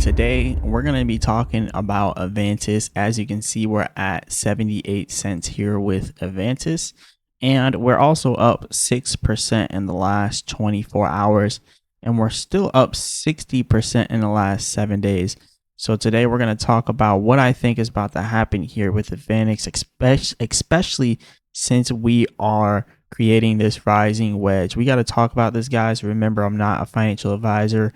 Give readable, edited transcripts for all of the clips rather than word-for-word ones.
today we're going to be talking about AVANTIS. As you can see, we're at 78 cents here with AVANTIS, and we're also up 6% in the last 24 hours, and we're still up 60% in the last 7 days. So today we're going to talk about what I think is about to happen here with AVANTIS, especially since we are creating this rising wedge. We got to talk about this, guys. Remember, I'm not a financial advisor.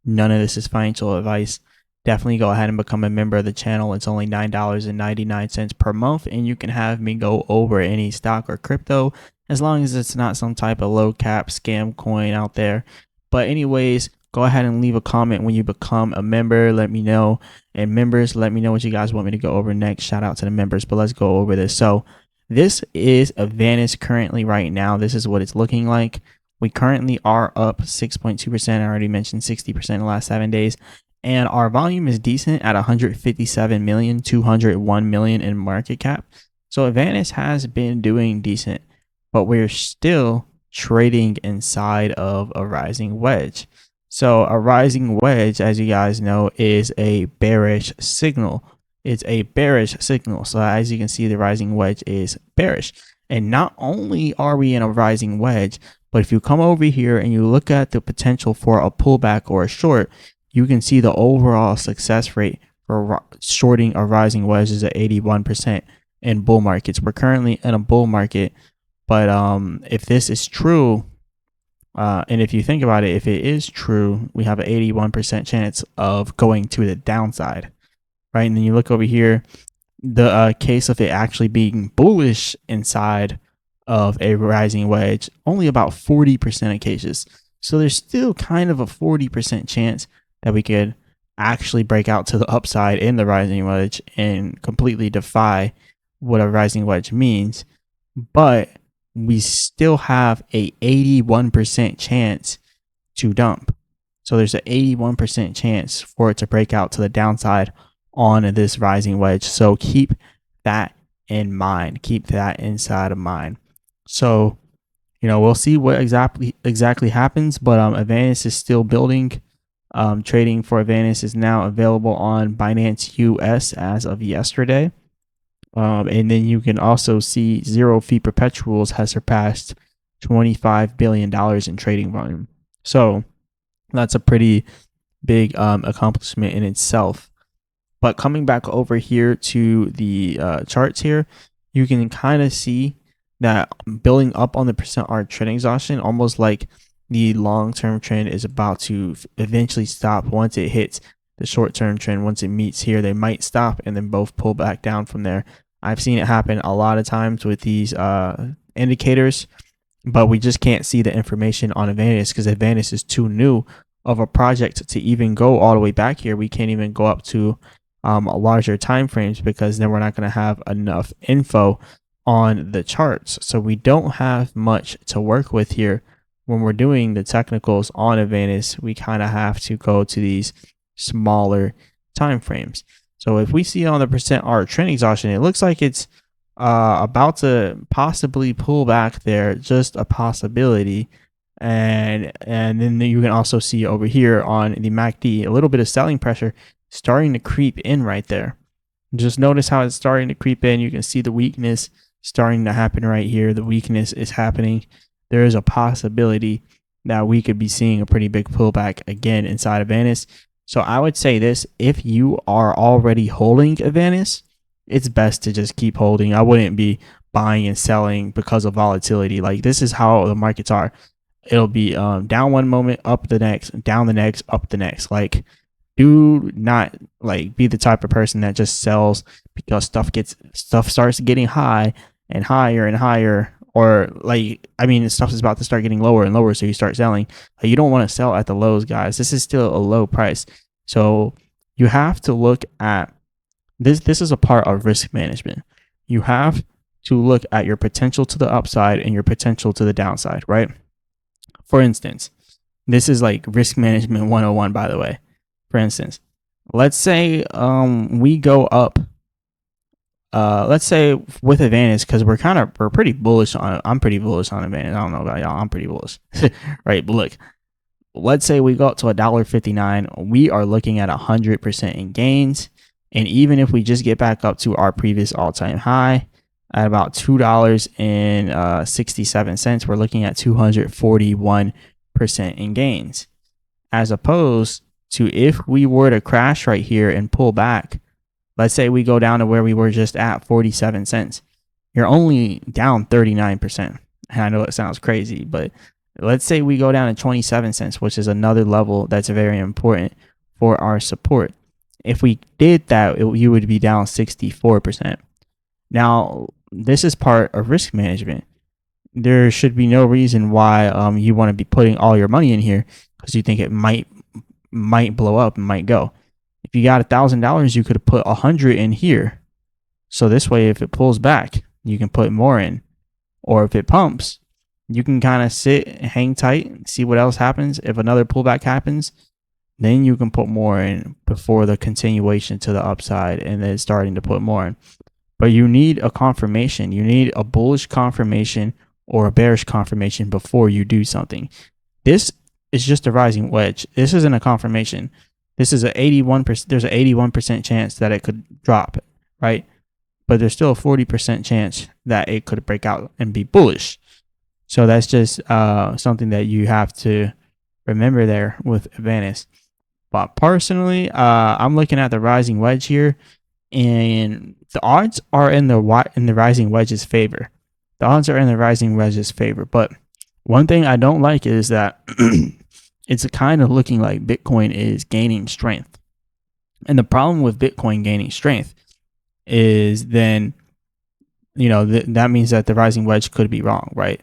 None of this is financial advice. Definitely go ahead and become a member of the channel. It's only $9.99 per month, and you can have me go over any stock or crypto as long as it's not some type of low cap scam coin out there. But anyways, go ahead and leave a comment when you become a member. Let me know. And members, let me know what you guys want me to go over next. Shout out to the members, but let's go over this. So this is AVANTIS currently right now. This is what it's looking like. We currently are up 6.2%. I already mentioned 60% in the last 7 days. And our volume is decent at 157 million, 201 million in market cap. So AVANTIS has been doing decent, but we're still trading inside of a rising wedge. So a rising wedge, as you guys know, is a bearish signal. It's a bearish signal. So as you can see, the rising wedge is bearish. And not only are we in a rising wedge, but if you come over here and you look at the potential for a pullback or a short, you can see the overall success rate for shorting a rising wedge is at 81% in bull markets. We're currently in a bull market, but if this is true, and if you think about it, if it is true, we have an 81% chance of going to the downside, right? And then you look over here, the case of it actually being bullish inside of a rising wedge, only about 40% of cases. So there's still kind of a 40% chance that we could actually break out to the upside in the rising wedge and completely defy what a rising wedge means. But we still have a 81% chance to dump. So there's an 81% chance for it to break out to the downside on this rising wedge. So keep that in mind. Keep that inside of mind. So, you know, we'll see what exactly happens, but AVANTIS is still building. Trading for AVANTIS is now available on Binance US as of yesterday. And then you can also see zero fee perpetuals has surpassed $25 billion in trading volume. So that's a pretty big accomplishment in itself. But coming back over here to the charts here, you can kind of see that building up on the percent R trend exhaustion, almost like the long-term trend is about to eventually stop once it hits the short-term trend. Once it meets here, they might stop and then both pull back down from there. I've seen it happen a lot of times with these indicators, but we just can't see the information on AVANTIS because AVANTIS is too new of a project to even go all the way back here. We can't even go up to larger time frames because then we're not going to have enough info on the charts. So we don't have much to work with here when we're doing the technicals on AVANTIS. We kind of have to go to these smaller time frames. So if we see on the percent R trend exhaustion, it looks like it's about to possibly pull back there, just a possibility. And then you can also see over here on the MACD a little bit of selling pressure starting to creep in right there. Just notice how it's starting to creep in. You can see the weakness starting to happen right here. The weakness is happening. There is a possibility that we could be seeing a pretty big pullback again inside of AVANTIS. So I would say this: if you are already holding AVANTIS, it's best to just keep holding. I wouldn't be buying and selling because of volatility. Like, this is how the markets are. It'll be down one moment, up the next, down the next, up the next. Like, do not be the type of person that just sells because stuff starts getting high and higher and higher, or stuff is about to start getting lower and lower, so you start selling. You don't want to sell at the lows, guys. This is still a low price. So you have to look at this. This is a part of risk management. You have to look at your potential to the upside and your potential to the downside, right? For instance, this is like risk management 101, by the way. For instance, let's say we go up. Let's say with AVANTIS, because we're pretty bullish on it. I'm pretty bullish on AVANTIS. I don't know about y'all. I'm pretty bullish, right? But look, let's say we go up to $1.59, we are looking at 100% in gains. And even if we just get back up to our previous all-time high at about $2.67, we're looking at 241% in gains. As opposed to if we were to crash right here and pull back, let's say we go down to where we were just at 47 cents, you're only down 39%. And I know it sounds crazy, but let's say we go down to 27 cents, which is another level that's very important for our support. If we did that, you would be down 64%. Now, this is part of risk management. There should be no reason why you want to be putting all your money in here because you think it might blow up and might go. If you got $1,000, you could have put 100 in here. So this way, if it pulls back, you can put more in. Or if it pumps, you can kind of sit, hang tight, see what else happens. If another pullback happens, then you can put more in before the continuation to the upside and then starting to put more in. But you need a confirmation. You need a bullish confirmation or a bearish confirmation before you do something. This is just a rising wedge. This isn't a confirmation. This is an 81%. There's an 81% chance that it could drop, right? But there's still a 40% chance that it could break out and be bullish. So that's just something that you have to remember there with AVANTIS. But personally, I'm looking at the rising wedge here, and the odds are in the rising wedge's favor. The odds are in the rising wedge's favor. But one thing I don't like is that it's kind of looking like Bitcoin is gaining strength. And the problem with Bitcoin gaining strength is then, that means that the rising wedge could be wrong, right?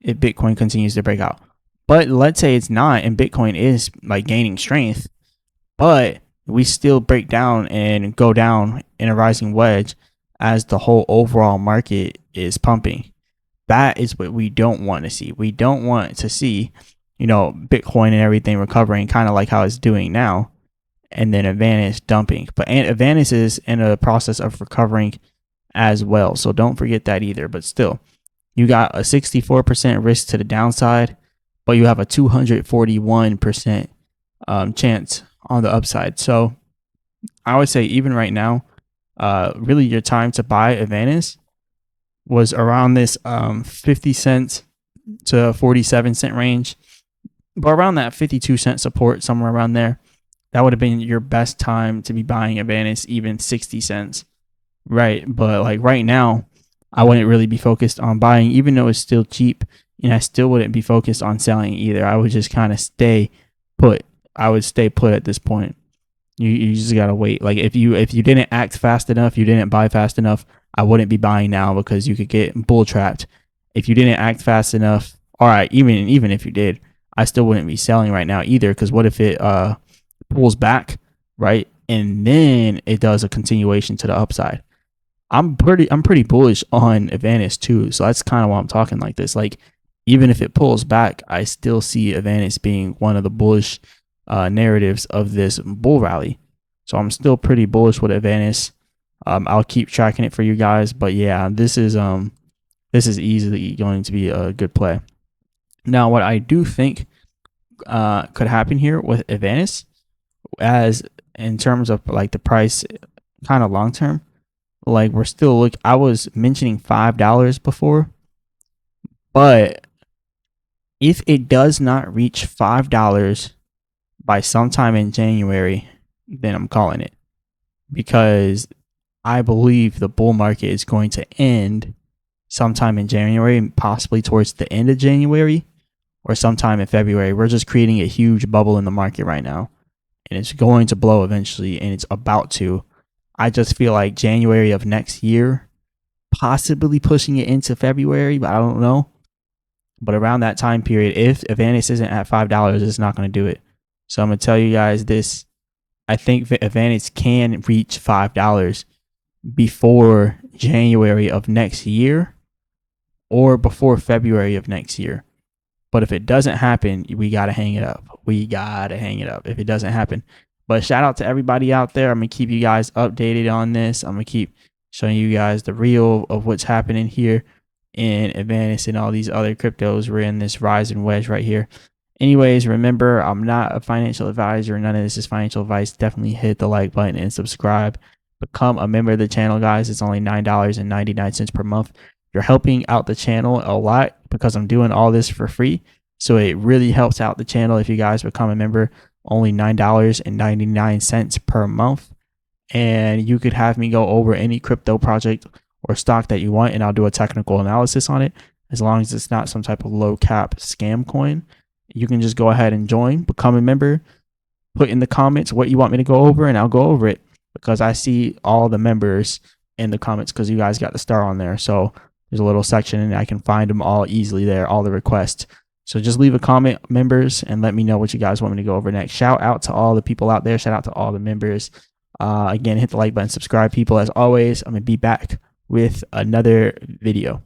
If Bitcoin continues to break out. But let's say it's not and Bitcoin is like gaining strength, but we still break down and go down in a rising wedge as the whole overall market is pumping. That is what we don't want to see. We don't want to see, Bitcoin and everything recovering kind of like how it's doing now, and then AVANTIS dumping. But AVANTIS is in a process of recovering as well. So don't forget that either. But still, you got a 64% risk to the downside, but you have a 241% chance on the upside. So I would say even right now, really your time to buy AVANTIS was around this 50 cents to 47 cent range, but around that 52 cent support, somewhere around there. That would have been your best time to be buying AVANTIS, even 60 cents, right? But like right now, I wouldn't really be focused on buying, even though it's still cheap, and I still wouldn't be focused on selling either. I would just kind of stay put. I would stay put at this point. You just gotta wait. Like if you didn't act fast enough, you didn't buy fast enough, I wouldn't be buying now because you could get bull trapped. If you didn't act fast enough, all right, even if you did, I still wouldn't be selling right now either. Because what if it pulls back, right, and then it does a continuation to the upside? I'm pretty bullish on AVANTIS too. So that's kind of why I'm talking like this. Like even if it pulls back, I still see AVANTIS being one of the bullish narratives of this bull rally. So I'm still pretty bullish with AVANTIS. I'll keep tracking it for you guys, but yeah, this is easily going to be a good play. Now, what I do think could happen here with AVANTIS, as in terms of like the price, kind of long term, like we're still I was mentioning $5 before, but if it does not reach $5 by sometime in January, then I'm calling it, because I believe the bull market is going to end sometime in January, possibly towards the end of January or sometime in February. We're just creating a huge bubble in the market right now, and it's going to blow eventually, and it's about to. I just feel like January of next year, possibly pushing it into February, but I don't know. But around that time period, if AVANTIS isn't at $5, it's not going to do it. So I'm going to tell you guys this. I think AVANTIS can reach $5 before January of next year or before February of next year. But if it doesn't happen, we got to hang it up. We got to hang it up if it doesn't happen. But shout out to everybody out there. I'm going to keep you guys updated on this. I'm going to keep showing you guys the real of what's happening here in AVANTIS and all these other cryptos. We're in this rise and wedge right here. Anyways, remember, I'm not a financial advisor. None of this is financial advice. Definitely hit the like button and subscribe. Become a member of the channel, guys. It's only $9.99 per month. You're helping out the channel a lot because I'm doing all this for free. So it really helps out the channel if you guys become a member. Only $9.99 per month. And you could have me go over any crypto project or stock that you want, and I'll do a technical analysis on it. As long as it's not some type of low cap scam coin, you can just go ahead and join, become a member, put in the comments what you want me to go over, and I'll go over it because I see all the members in the comments because you guys got the star on there. So there's a little section and I can find them all easily there, all the requests. So just leave a comment, members, and let me know what you guys want me to go over next. Shout out to all the people out there. Shout out to all the members. Again, hit the like button, subscribe, people. As always, I'm going to be back with another video.